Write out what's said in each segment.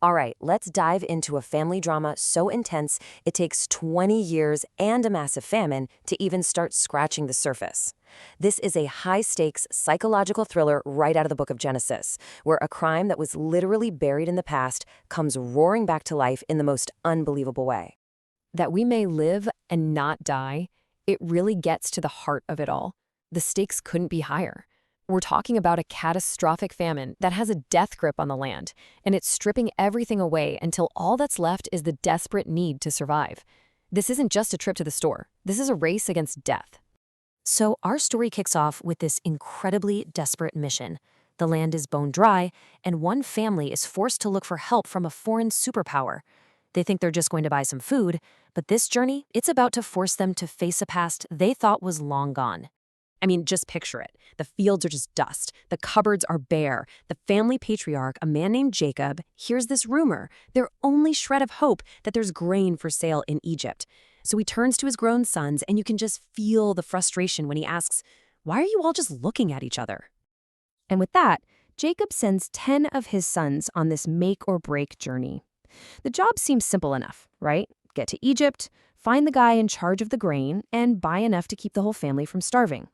All right, let's dive into a family drama so intense it takes 20 years and a massive famine to even start scratching the surface. This is a high-stakes psychological thriller right out of the book of Genesis, where a crime that was literally buried in the past comes roaring back to life in the most unbelievable way. That we may live and not die, it really gets to the heart of it all. The stakes couldn't be higher. We're talking about a catastrophic famine that has a death grip on the land, and it's stripping everything away until all that's left is the desperate need to survive. This isn't just a trip to the store. This is a race against death. So our story kicks off with this incredibly desperate mission. The land is bone dry, and one family is forced to look for help from a foreign superpower. They think they're just going to buy some food, but this journey, it's about to force them to face a past they thought was long gone. I mean, just picture it. The fields are just dust. The cupboards are bare. The family patriarch, a man named Jacob, hears this rumor, their only shred of hope, that there's grain for sale in Egypt. So he turns to his grown sons, and you can just feel the frustration when he asks, "Why are you all just looking at each other?" And with that, Jacob sends 10 of his sons on this make-or-break journey. The job seems simple enough, right? Get to Egypt, find the guy in charge of the grain, and buy enough to keep the whole family from starving.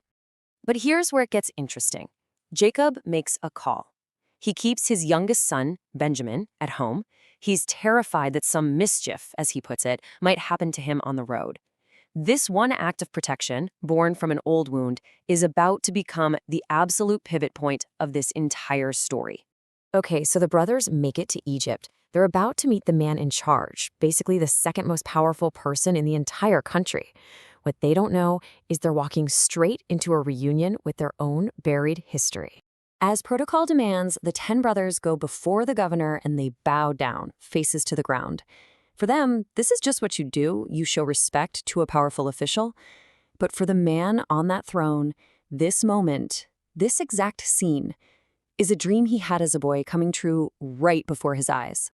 But here's where it gets interesting. Jacob makes a call. He keeps his youngest son, Benjamin, at home. He's terrified that some mischief, as he puts it, might happen to him on the road. This one act of protection, born from an old wound, is about to become the absolute pivot point of this entire story. Okay, so the brothers make it to Egypt. They're about to meet the man in charge, basically the second most powerful person in the entire country. What they don't know is they're walking straight into a reunion with their own buried history. As protocol demands, the 10 brothers go before the governor and they bow down, faces to the ground. For them, this is just what you do. You show respect to a powerful official. But for the man on that throne, this moment, this exact scene, is a dream he had as a boy coming true right before his eyes.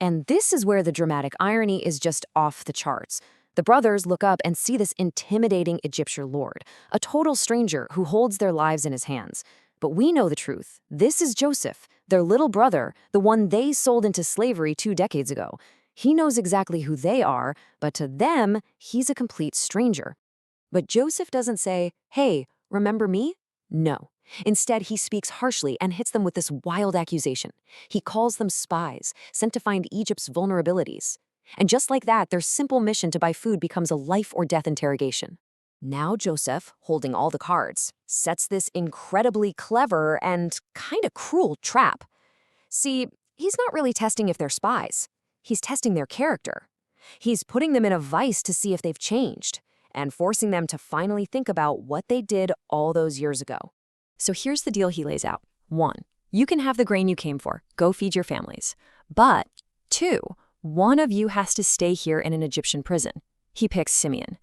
And this is where the dramatic irony is just off the charts. The brothers look up and see this intimidating Egyptian lord, a total stranger who holds their lives in his hands. But we know the truth. This is Joseph, their little brother, the one they sold into slavery 2 decades ago. He knows exactly who they are, but to them, he's a complete stranger. But Joseph doesn't say, "Hey, remember me?" No. Instead, he speaks harshly and hits them with this wild accusation. He calls them spies, sent to find Egypt's vulnerabilities. And just like that, their simple mission to buy food becomes a life-or-death interrogation. Now Joseph, holding all the cards, sets this incredibly clever and kind of cruel trap. See, he's not really testing if they're spies. He's testing their character. He's putting them in a vice to see if they've changed, and forcing them to finally think about what they did all those years ago. So here's the deal he lays out. 1, you can have the grain you came for. Go feed your families. But 2, one of you has to stay here in an Egyptian prison. He picks Simeon.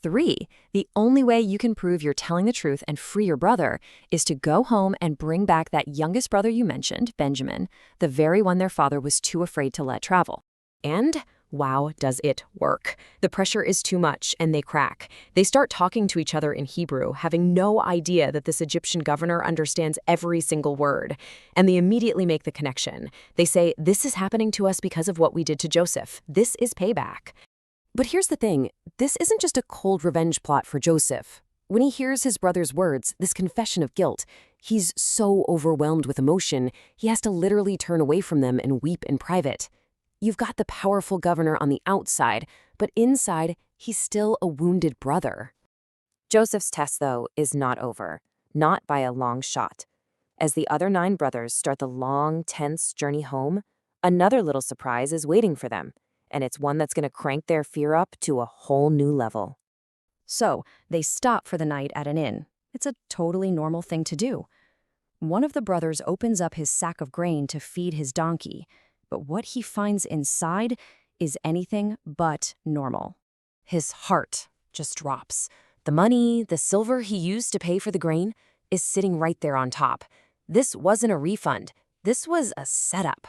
3, the only way you can prove you're telling the truth and free your brother is to go home and bring back that youngest brother you mentioned, Benjamin, the very one their father was too afraid to let travel. And wow, does it work. The pressure is too much, and they crack. They start talking to each other in Hebrew, having no idea that this Egyptian governor understands every single word. And they immediately make the connection. They say, "This is happening to us because of what we did to Joseph. This is payback." But here's the thing. This isn't just a cold revenge plot for Joseph. When he hears his brother's words, this confession of guilt, he's so overwhelmed with emotion, he has to literally turn away from them and weep in private. You've got the powerful governor on the outside, but inside, he's still a wounded brother. Joseph's test, though, is not over. Not by a long shot. As the other 9 brothers start the long, tense journey home, another little surprise is waiting for them, and it's one that's going to crank their fear up to a whole new level. So, they stop for the night at an inn. It's a totally normal thing to do. One of the brothers opens up his sack of grain to feed his donkey, but what he finds inside is anything but normal. His heart just drops. The money, the silver he used to pay for the grain, is sitting right there on top. This wasn't a refund. This was a setup.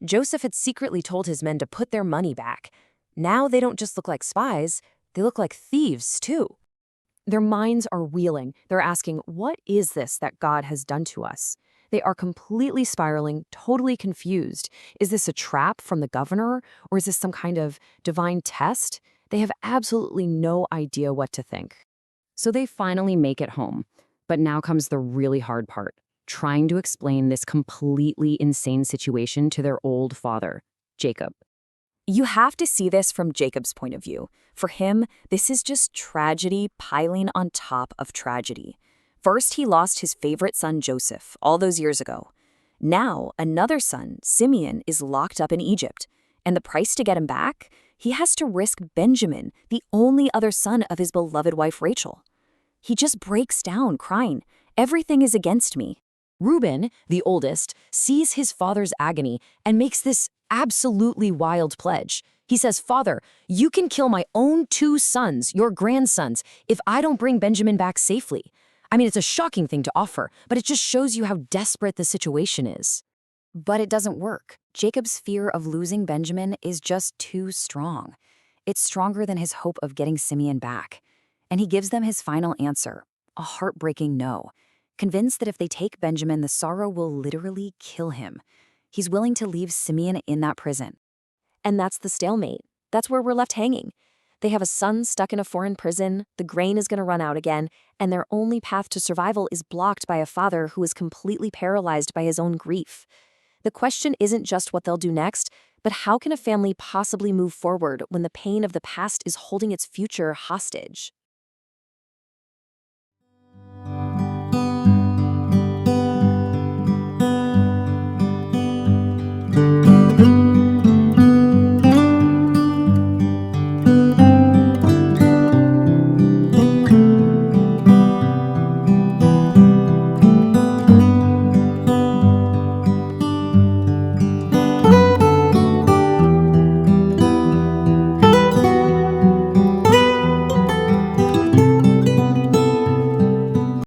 Joseph had secretly told his men to put their money back. Now they don't just look like spies, they look like thieves too. Their minds are reeling. They're asking, what is this that God has done to us? They are completely spiraling, totally confused. Is this a trap from the governor, or is this some kind of divine test? They have absolutely no idea what to think. So they finally make it home. But now comes the really hard part, trying to explain this completely insane situation to their old father, Jacob. You have to see this from Jacob's point of view. For him, this is just tragedy piling on top of tragedy. First, he lost his favorite son, Joseph, all those years ago. Now, another son, Simeon, is locked up in Egypt. And the price to get him back? He has to risk Benjamin, the only other son of his beloved wife Rachel. He just breaks down, crying, "Everything is against me." Reuben, the oldest, sees his father's agony and makes this absolutely wild pledge. He says, "Father, you can kill my own 2 sons, your grandsons, if I don't bring Benjamin back safely." I mean, it's a shocking thing to offer, but it just shows you how desperate the situation is. But it doesn't work. Jacob's fear of losing Benjamin is just too strong. It's stronger than his hope of getting Simeon back. And he gives them his final answer, a heartbreaking no, convinced that if they take Benjamin, the sorrow will literally kill him. He's willing to leave Simeon in that prison. And that's the stalemate. That's where we're left hanging. They have a son stuck in a foreign prison, the grain is going to run out again, and their only path to survival is blocked by a father who is completely paralyzed by his own grief. The question isn't just what they'll do next, but how can a family possibly move forward when the pain of the past is holding its future hostage?